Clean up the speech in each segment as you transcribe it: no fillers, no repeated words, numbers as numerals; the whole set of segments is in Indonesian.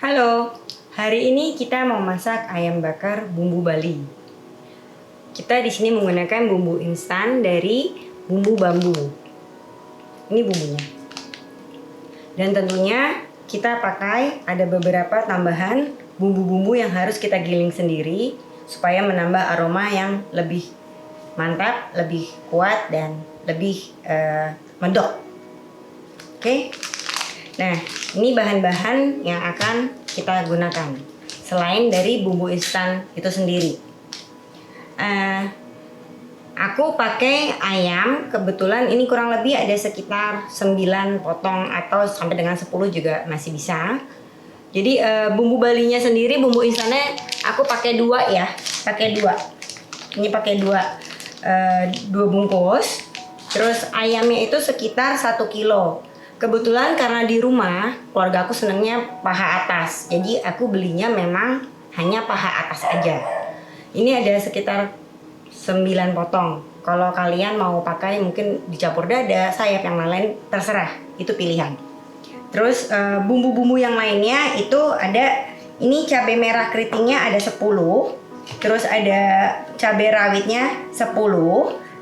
Halo, hari ini kita mau masak ayam bakar bumbu Bali. Kita di sini menggunakan bumbu instan dari bumbu bambu. Ini bumbunya. Dan tentunya kita pakai ada beberapa tambahan bumbu-bumbu yang harus kita giling sendiri supaya menambah aroma yang lebih mantap, lebih kuat dan lebih medok. Oke. Nah, ini bahan-bahan yang akan kita gunakan selain dari bumbu instan itu sendiri. Aku pakai ayam, kebetulan ini kurang lebih ada sekitar 9 potong atau sampai dengan 10 juga masih bisa. Jadi bumbu balinya sendiri, bumbu instannya aku pakai 2 ya, pakai 2. Ini pakai 2 bungkus. Terus ayamnya itu sekitar 1 kilo. Kebetulan karena di rumah keluarga aku senangnya paha atas, jadi aku belinya memang hanya paha atas aja. Ini ada sekitar 9 potong. Kalau kalian mau pakai mungkin dicampur dada, sayap, yang lain terserah, itu pilihan. Terus bumbu-bumbu yang lainnya itu ada, ini cabai merah keritingnya ada 10, terus ada cabai rawitnya 10,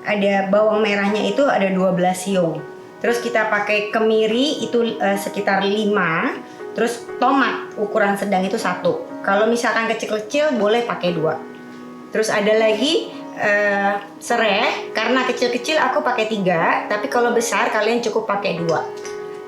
ada bawang merahnya itu ada 12 siung. Terus kita pakai kemiri itu sekitar 5. Terus tomat ukuran sedang itu 1. Kalau misalkan kecil-kecil boleh pakai 2. Terus ada lagi serai, karena kecil-kecil aku pakai 3, tapi kalau besar kalian cukup pakai 2.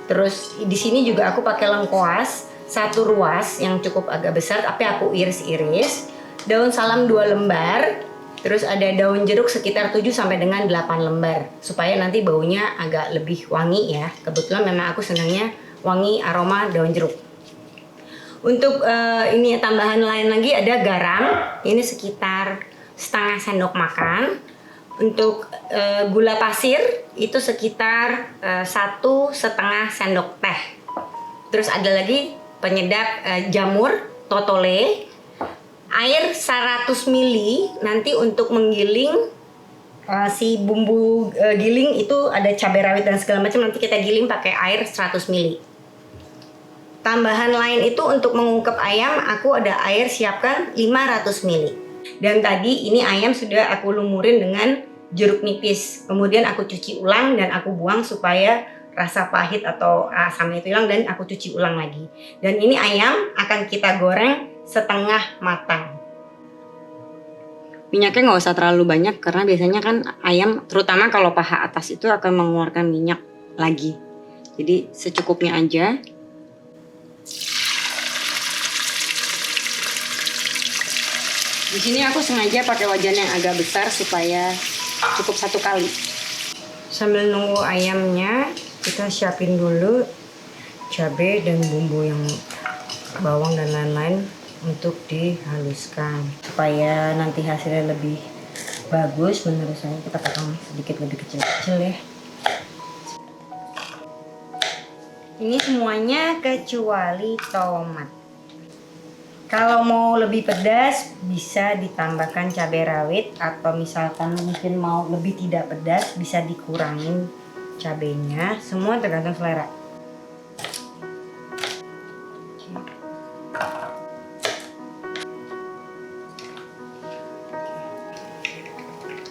Terus di sini juga aku pakai lengkoas 1 ruas yang cukup agak besar, tapi aku iris-iris. Daun salam 2 lembar. Terus ada daun jeruk sekitar 7 sampai dengan 8 lembar supaya nanti baunya agak lebih wangi ya. Kebetulan memang aku senangnya wangi aroma daun jeruk. Untuk ini tambahan lain lagi ada garam, ini sekitar setengah sendok makan. Untuk gula pasir itu sekitar 1,5 sendok teh. Terus ada lagi penyedap jamur totole. Air 100 ml nanti untuk menggiling si bumbu giling itu ada cabai rawit dan segala macam, nanti kita giling pakai air 100 ml. Tambahan lain itu untuk mengungkep ayam, aku ada air siapkan 500 ml. Dan tadi ini ayam sudah aku lumurin dengan jeruk nipis. Kemudian aku cuci ulang dan aku buang supaya rasa pahit atau asamnya itu hilang, dan aku cuci ulang lagi. Dan ini ayam akan kita goreng setengah matang. Minyaknya nggak usah terlalu banyak karena biasanya kan ayam, terutama kalau paha atas itu akan mengeluarkan minyak lagi. Jadi secukupnya aja. Di sini aku sengaja pakai wajan yang agak besar supaya cukup 1 kali. Sambil nunggu ayamnya, kita siapin dulu cabai dan bumbu yang bawang dan lain-lain untuk dihaluskan supaya nanti hasilnya lebih bagus. Menurut saya kita potong sedikit lebih kecil-kecil ya. Ini semuanya kecuali tomat. Kalau mau lebih pedas bisa ditambahkan cabai rawit, atau misalkan mungkin mau lebih tidak pedas bisa dikurangin cabainya. Semua tergantung selera.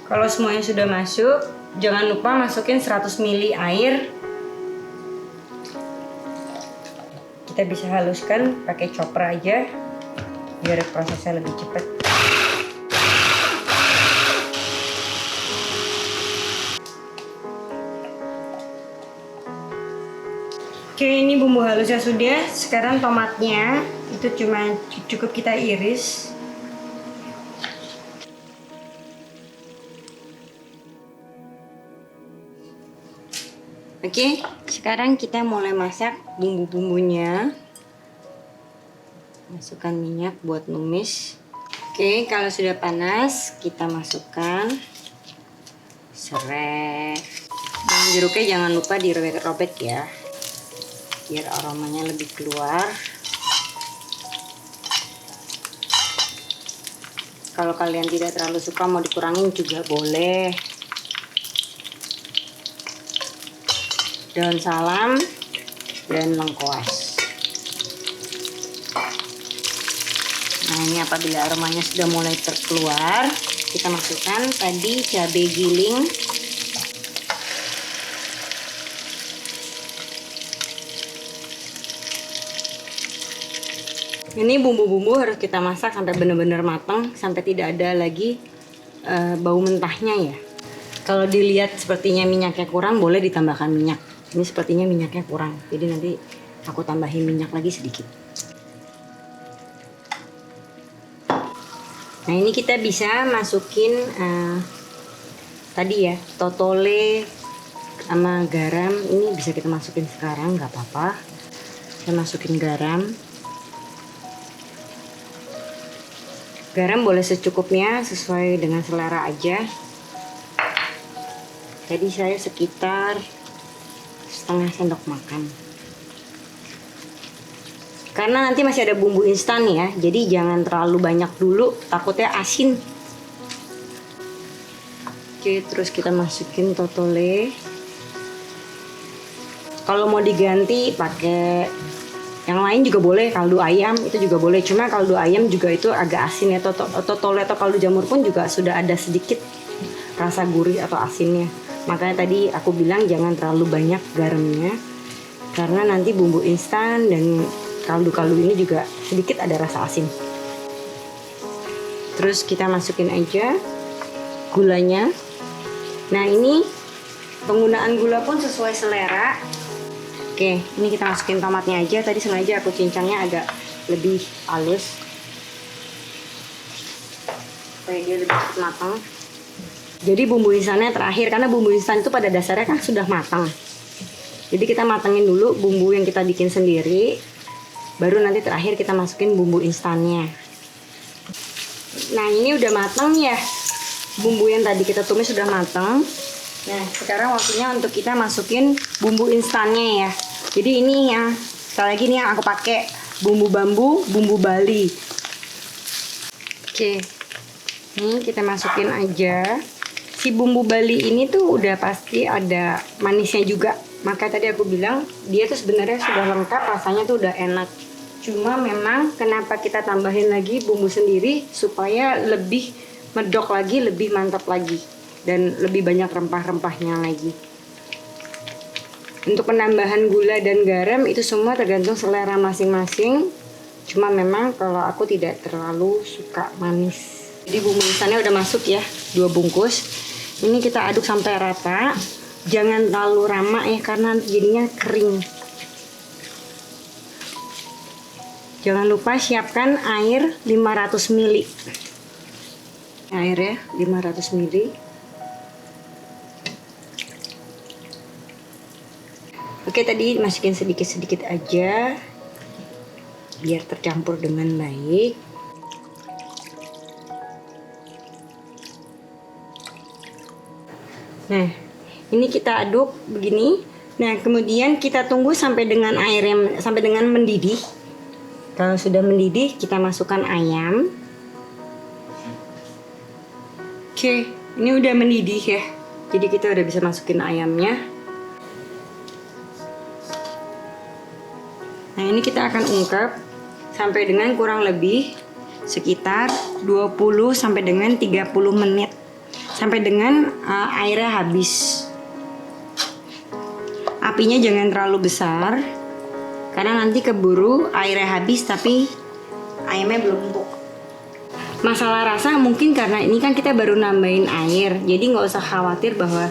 Kalau semuanya sudah masuk, jangan lupa masukin 100 ml air. Kita bisa haluskan pakai chopper aja biar prosesnya lebih cepat. Oke, ini bumbu halusnya sudah. Sekarang tomatnya itu cuma cukup kita iris. Oke, sekarang kita mulai masak bumbu-bumbunya. Masukkan minyak buat numis. Oke, kalau sudah panas, kita masukkan serai. Dan jeruknya jangan lupa dirobek-robek ya, biar aromanya lebih keluar. Kalau kalian tidak terlalu suka, mau dikurangin juga boleh. Daun salam dan lengkoas. Nah ini apabila aromanya sudah mulai terkeluar, kita masukkan tadi cabai giling. Ini bumbu-bumbu harus kita masak sampai benar-benar matang, sampai tidak ada lagi bau mentahnya ya. Kalau dilihat sepertinya minyaknya kurang, boleh ditambahkan minyak. Ini sepertinya minyaknya kurang, jadi nanti aku tambahin minyak lagi sedikit. Nah ini kita bisa masukin tadi ya, totole sama garam. Ini bisa kita masukin sekarang, nggak apa-apa. Kita masukin garam. Garam boleh secukupnya, sesuai dengan selera aja. Jadi saya sekitar setengah sendok makan. Karena nanti masih ada bumbu instan ya, jadi jangan terlalu banyak dulu, takutnya asin. Oke, terus kita masukin totole. Kalau mau diganti pakai yang lain juga boleh, kaldu ayam itu juga boleh. Cuma kaldu ayam juga itu agak asin ya. Totole atau kaldu jamur pun juga sudah ada sedikit rasa gurih atau asinnya. Makanya tadi aku bilang jangan terlalu banyak garamnya, karena nanti bumbu instan dan kaldu-kaldu ini juga sedikit ada rasa asin. Terus kita masukin aja gulanya. Nah ini penggunaan gula pun sesuai selera. Oke, ini kita masukin tomatnya aja. Tadi sengaja aku cincangnya agak lebih halus supaya dia lebih cepat matang. Jadi bumbu instannya terakhir, karena bumbu instan itu pada dasarnya kan sudah matang. Jadi kita matangin dulu bumbu yang kita bikin sendiri, baru nanti terakhir kita masukin bumbu instannya. Nah ini udah matang ya, bumbu yang tadi kita tumis sudah matang. Nah sekarang waktunya untuk kita masukin bumbu instannya ya. Jadi ini ya, sekali lagi nih yang aku pakai bumbu bambu, bumbu Bali. Oke, ini kita masukin aja. Si bumbu Bali ini tuh udah pasti ada manisnya juga. Maka tadi aku bilang dia tuh sebenarnya sudah lengkap, rasanya tuh udah enak. Cuma memang kenapa kita tambahin lagi bumbu sendiri supaya lebih medok lagi, lebih mantap lagi, dan lebih banyak rempah-rempahnya lagi. Untuk penambahan gula dan garam itu semua tergantung selera masing-masing. Cuma memang kalau aku tidak terlalu suka manis. Jadi bumbu instannya udah masuk ya, 2 bungkus. Ini kita aduk sampai rata. Jangan terlalu ramak ya, karena jadinya kering. Jangan lupa siapkan air 500 ml. Air ya, 500 ml. Oke, tadi masukin sedikit-sedikit aja biar tercampur dengan baik. Nah, ini kita aduk begini. Nah, kemudian kita tunggu sampai dengan airnya sampai dengan mendidih. Kalau sudah mendidih, kita masukkan ayam. Oke, ini udah mendidih ya. Jadi kita udah bisa masukin ayamnya. Nah, ini kita akan ungkep sampai dengan kurang lebih sekitar 20 sampai dengan 30 menit. Sampai dengan airnya habis. Apinya jangan terlalu besar, karena nanti keburu airnya habis tapi ayamnya belum empuk. Masalah rasa mungkin karena ini kan kita baru nambahin air, jadi nggak usah khawatir bahwa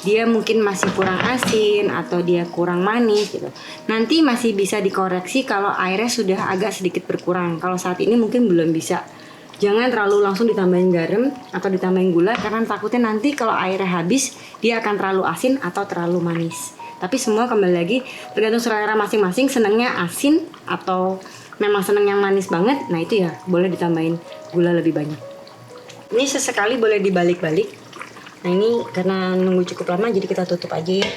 dia mungkin masih kurang asin atau dia kurang manis gitu. Nanti masih bisa dikoreksi kalau airnya sudah agak sedikit berkurang. Kalau saat ini mungkin belum bisa. Jangan terlalu langsung ditambahin garam atau ditambahin gula, karena takutnya nanti kalau airnya habis dia akan terlalu asin atau terlalu manis. Tapi semua kembali lagi tergantung selera masing-masing, senangnya asin atau memang senang yang manis banget. Nah itu ya boleh ditambahin gula lebih banyak. Ini sesekali boleh dibalik-balik. Nah ini karena nunggu cukup lama jadi kita tutup aja ya.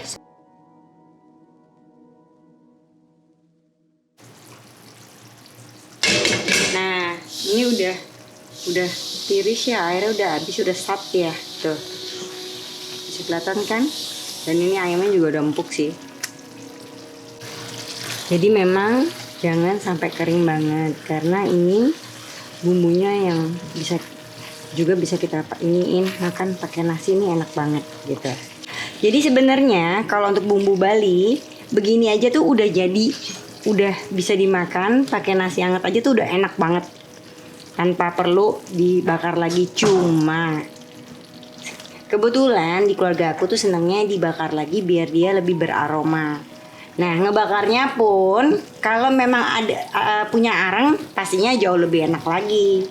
Nah ini udah tiris ya, airnya udah habis, udah sat ya tuh, bisa kelihatan kan. Dan ini ayamnya juga udah empuk sih. Jadi memang jangan sampai kering banget, karena ini bumbunya yang bisa kita iniin makan pakai nasi, ini enak banget gitu. Jadi sebenarnya kalau untuk bumbu Bali begini aja tuh udah bisa dimakan pakai nasi hangat aja tuh udah enak banget tanpa perlu dibakar lagi. Cuma kebetulan di keluarga aku tuh senangnya dibakar lagi biar dia lebih beraroma. Nah, ngebakarnya pun kalau memang ada punya arang pastinya jauh lebih enak lagi.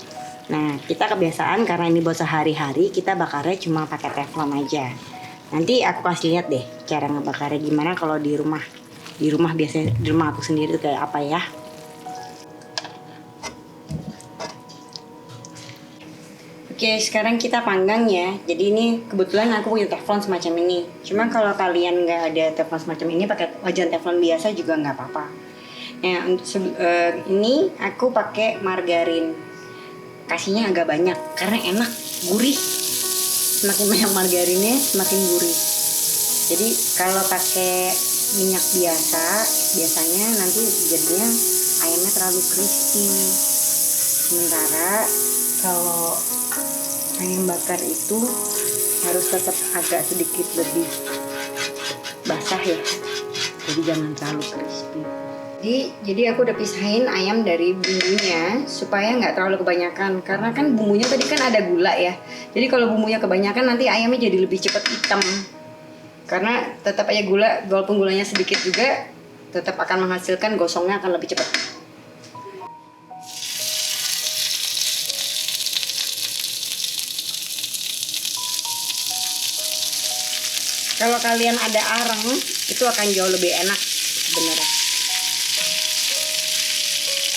Nah, kita kebiasaan karena ini buat sehari-hari, kita bakarnya cuma pakai teflon aja. Nanti aku kasih lihat deh cara ngebakarnya gimana kalau di rumah. Di rumah biasanya, di rumah aku sendiri tuh kayak apa ya. Oke, sekarang kita panggang ya. Jadi ini kebetulan aku punya teflon semacam ini. Cuma kalau kalian nggak ada teflon semacam ini, pakai wajan teflon biasa juga nggak apa-apa. Nah, untuk ini aku pakai margarin. Kasihnya agak banyak karena enak, gurih. Semakin banyak margarinnya, semakin gurih. Jadi kalau pakai minyak biasanya nanti jadinya ayamnya terlalu crispy. Sementara kalau ayam bakar itu harus tetap agak sedikit lebih basah ya, jadi jangan terlalu crispy. Jadi aku udah pisahin ayam dari bumbunya supaya nggak terlalu kebanyakan, karena kan bumbunya tadi kan ada gula ya. Jadi kalau bumbunya kebanyakan nanti ayamnya jadi lebih cepat hitam, karena tetap aja gula, walaupun gulanya sedikit juga tetap akan menghasilkan gosongnya akan lebih cepat. Kalau kalian ada arang, itu akan jauh lebih enak sebenarnya.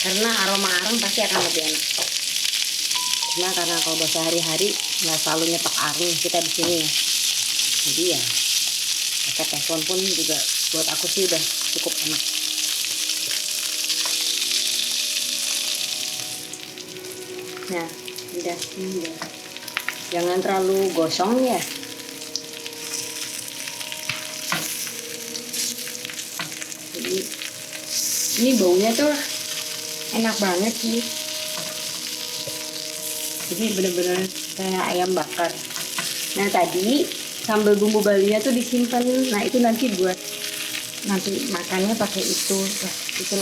Karena aroma arang pasti akan lebih enak. Cuma karena kalau buat sehari-hari nggak selalu nyetok arang kita di sini ya. Jadi ya pakai teflon pun juga buat aku sih udah cukup enak. Nah, udah ini ya. Jangan terlalu gosong ya. Ini baunya tuh enak banget sih. Jadi bener-bener kayak ayam bakar. Nah tadi sambal bumbu Balinya tuh disimpan. Nah itu nanti buat nanti makannya pakai itu. Wah, itu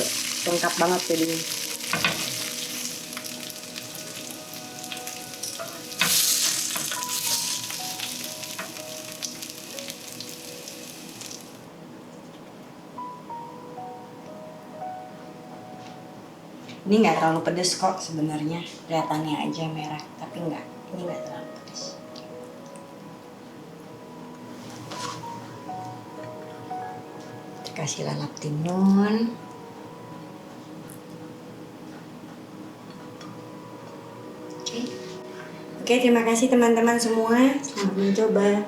lengkap banget jadinya. Ini nggak terlalu pedes kok sebenarnya, kelihatannya aja merah, tapi nggak, ini nggak terlalu pedes. Kasih lalap timun. Oke, terima kasih teman-teman semua, selamat mencoba.